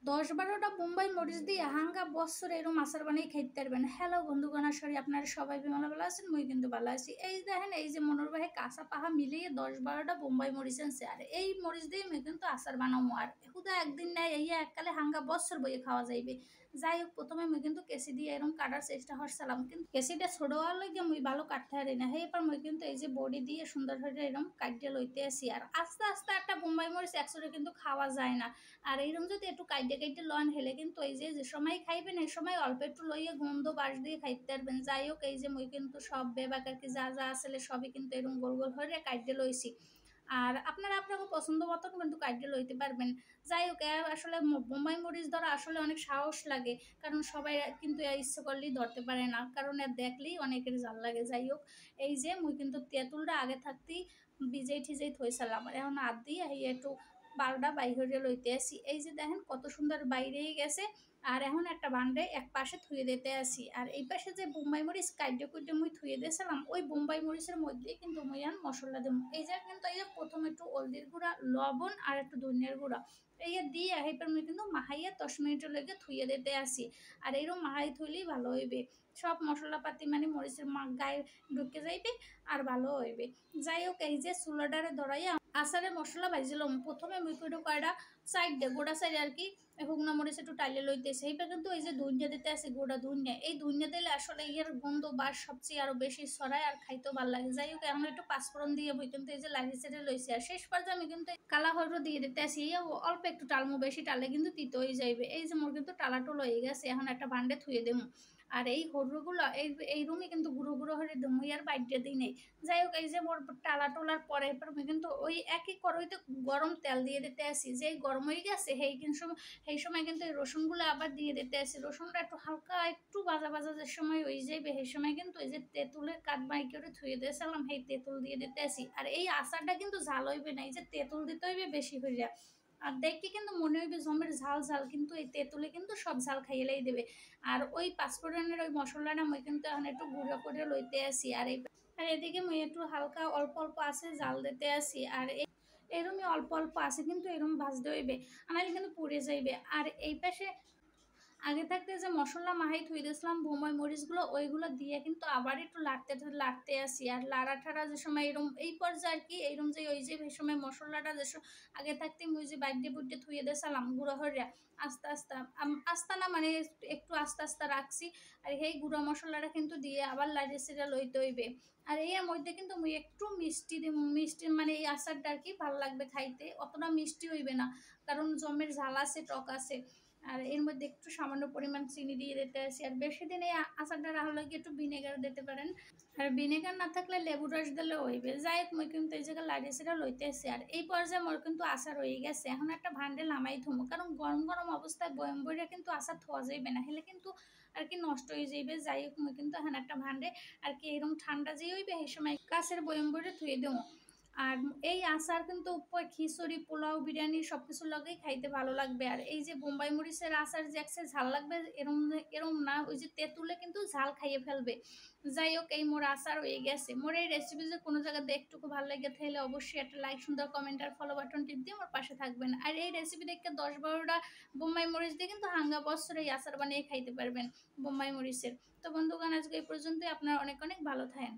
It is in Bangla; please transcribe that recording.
১০-১২টা বোম্বাই মরিচ দিয়ে হাঙ্গা বছরে এরকম আচার বানিয়ে খাইতে পারবেন। হ্যালো বন্ধুগণ, আসলে আপনারা সবাই ভালো আছেন, মুই কিন্তু ভালো আছি। এই দেখেন, এই যে মনোর ভাই কাঁচা পাহা মিলিয়ে ১০-১২টা বোম্বাই মরিচ আনছে, আর এই মরিচ দিয়ে মুই কিন্তু আচার বানাবো। আর হুদা একদিন নাই, এই এককালে হাঙ্গা বছর বইয়ে খাওয়া যাইবে। যাই হোক, প্রথমে মুই কিন্তু কেসি দিয়ে এরকম কাটার চেষ্টা করছিলাম, কিন্তু কেসিটা ছোট হওয়ার লগে মুই ভালো কাটতে পারি না। এরপর মুই কিন্তু এই যে বডি দিয়ে সুন্দর করে এরকম কাটিয়ে লইতে আসি। আর আস্তে আস্তে একটা বোম্বাই মরিচ একসাথে কিন্তু খাওয়া যায় না। আর এইরকম যদি একটু কাইটে কাইটে লন হেলে কিন্তু এই যে সময় খাইবেন এই সময় অল্প একটু লইয়ে গন্ধ বাস দিয়ে খাইতে পারবেন। যাই হোক, এই যে মুই কিন্তু সব বেবাকার কি যা যা আসলে সবই কিন্তু এরকম গোল গোল হয়ে কাইটে লইছি। আর আপনারা আপনাকে পছন্দ মতন কিন্তু কাইটে লইতে পারবেন। যাই হোক, আসলে বোম্বাই মরিচ ধরা আসলে অনেক সাহস লাগে, কারণ সবাই কিন্তু ইচ্ছে করলেই ধরতে পারে না, কারণ এর দেখলেই অনেকের জাল লাগে। যাই হোক, এই যে মুই কিন্তু তেঁতুলটা আগে থাকতেই ভিজেই ঠিজেই থইছিলাম, এখন হাত দিয়ে এই একটু বালটা বাইরে লইতে আসি। এই যে দেখেন কত সুন্দর বাইরেই গেছে। আর এখন একটা বান্ডে এক পাশে থুয়ে দিতে আসি, আর এই পাশে যে বোম্বাই মরিচ কাইটে কুইটে মুই থুয়ে দিয়েছিলাম, ওই বোম্বাই মরিচের মধ্যেই কিন্তু মুই এখন মশলা দেবো। এই যে কিন্তু এই যে প্রথম একটু হলদির গুঁড়া, লবণ আর একটু ধনিয়ার গুঁড়া এই দিয়ে এরপর মুই কিন্তু মাহাইয়া 10 মিনিটের লেগে থুয়ে দিতে আসি। আর এইরকম মাহাই থইলেই ভালো হইবে, সব মশলাপাতি মানে মরিচের গায়ে ঢুকে যাইবে আর ভালো হইবে। যাই হোক, এই যে চুলাটারে ধরাইয়া আচারে মশলা ভাজিলাম। প্রথমে মুই একটু কয়টা সাইড দে গোড়া সাইড আর কি শুকনো মরিচ একটু টাইলে লইতেছে। এইটা কিন্তু এই যে ধনিয়া দিতে আছে, গোড়া ধনিয়া, এই ধনিয়া দিলে আসলে ইয়ার গন্ধ বা সবচেয়ে আরো বেশি ছড়ায় আর খাইতেও ভালো লাগে। যাই হোক, এখন একটু পাঁচফোড়ন দিয়ে বই কিন্তু এই যে লাড়ি চেড়ে লইছে। আর শেষ পর্যায়ে আমি কিন্তু কালা হরু দিয়ে দিতে আসি, অল্প একটু টালমু, বেশি টালে কিন্তু তিতো হয়ে যাইবে। এই যে মোর কিন্তু টালাটুলো হয়ে গেছে, এখন একটা ভান্ডে থুয়ে দেবো। আর এই হরুগুলো এই রুমে কিন্তু গুঁড়ো গুঁড়ো হয়ে দেবো, আর বাইটে দিই নেই। যাই হোক, এই যে মোর টালা টোলার পরে আমি কিন্তু ওই একই কড়াইতে গরম তেল দিয়ে দিতে আসি। যে গরম হয়ে গেছে সেই সময় কিন্তু এই রসুনগুলো আবার দিয়ে দিতে আসি। রসুনটা একটু হালকা একটু ভাজা ভাজা যে সময় হয়ে যাইবে সেই সময় কিন্তু এই যে তেঁতুলের কাঠ বাই করে থুয়ে দিয়েছিলাম, সেই তেঁতুল দিয়ে দিতে আসি। আর এই আচারটা কিন্তু ঝাল হইবে না, এই যে তেঁতুল দিতে হইবে বেশি হইয়া। আর দেখতে কিন্তু মনে হইবে জমের ঝাল ঝাল, কিন্তু এই তেঁতুলে কিন্তু সব ঝাল খাইলেই দেবে। আর ওই পাঁচফোড়নের ওই মশলাটা মুই কিন্তু এখন একটু গুঁড়ো করে লইতে আসি। আর এদিকে মুই একটু হালকা অল্প অল্প আছে জাল দিতে আসি। আর এরমই অল্প অল্প আছে, কিন্তু এরম ভাজতে হইবে, আনালে কিন্তু পুড়ে যাইবে। আর এই পাশে আগে থাকতে যে মশলা মাহাই থুই দিয়েছিলাম বোম্বাই মরিচগুলো, ওইগুলো দিয়ে কিন্তু আবার একটু লাড়তে আসি। আর লাড়া ঠাড়া যে সময় এরম এই পর্যায়ে আর কি এইরম যে ওই যে এই সময় মশলাটা যে আগে থাকতে মুই যে বাইডে বুড্ডে থুয়ে দিয়েছিলাম গুঁড়ো হরিয়া আস্তে আস্তে আস্তে না মানে একটু আস্তে আস্তে রাখছি। আর এই গুঁড়ো মশলাটা কিন্তু দিয়ে আবার লাড়িয়ে সেটা লইতে হইবে। আর এর মধ্যে কিন্তু মুই একটু মিষ্টি মানে এই আচারটা আর কি ভালো লাগবে খাইতে, অতটা মিষ্টি হইবে না, কারণ জমের ঝাল আছে টক আছে। আর এর মধ্যে একটু সামান্য পরিমাণ চিনি দিয়ে দিতে আসি। আর বেশি দিন এই আচারটা রাখলে কি একটু ভিনেগার দিতে পারেন, আর ভিনেগার না থাকলে লেবু রস দিলে হইবে। যাই হোক, মুই কিন্তু এই জায়গায় লাগিয়ে সেটা লইতে আসি। আর এই পর্যায়ে মোর কিন্তু আচার হয়ে গেছে, এখন একটা ভান্ডে নামাই থমো, কারণ গরম গরম অবস্থায় বয়ম বইরা কিন্তু আচার থোয়া যাইবে না, হেলে কিন্তু আর কি নষ্ট হয়ে যাইবে। যাই হোক, মুই কিন্তু এখন একটা ভান্ডে আর কি এরকম ঠান্ডা যে হইবে সেই সময় কাছের বয়ম বইরে থুয়ে দেবো। আর এই আচার কিন্তু খিচুড়ি পোলাও বিরিয়ানি সবকিছু লগেই খাইতে ভালো লাগবে। আর এই যে বোম্বাই মরিচের আচার যে একসে ঝাল লাগবে এরম এরম না, ওই যে তেঁতুলে কিন্তু ঝাল খাইয়ে ফেলবে। যাই হোক, এই মোর আচার হয়ে গেছে। মোর এই রেসিপি যে কোনো জায়গাতে একটুকু ভালো লেগে থাকলে অবশ্যই একটা লাইক, সুন্দর কমেন্ট আর ফলো বাটন টিপ দিয়ে আমার পাশে থাকবেন। আর এই রেসিপি দেখে 10-12টা বোম্বাই মরিচ দিয়ে কিন্তু হাঙ্গা বছরে এই আচার বানিয়ে খাইতে পারবেন বোম্বাই মরিচের। তো বন্ধুগণ, আজকে এই পর্যন্তই। আপনারা অনেক অনেক ভালো থাকেন।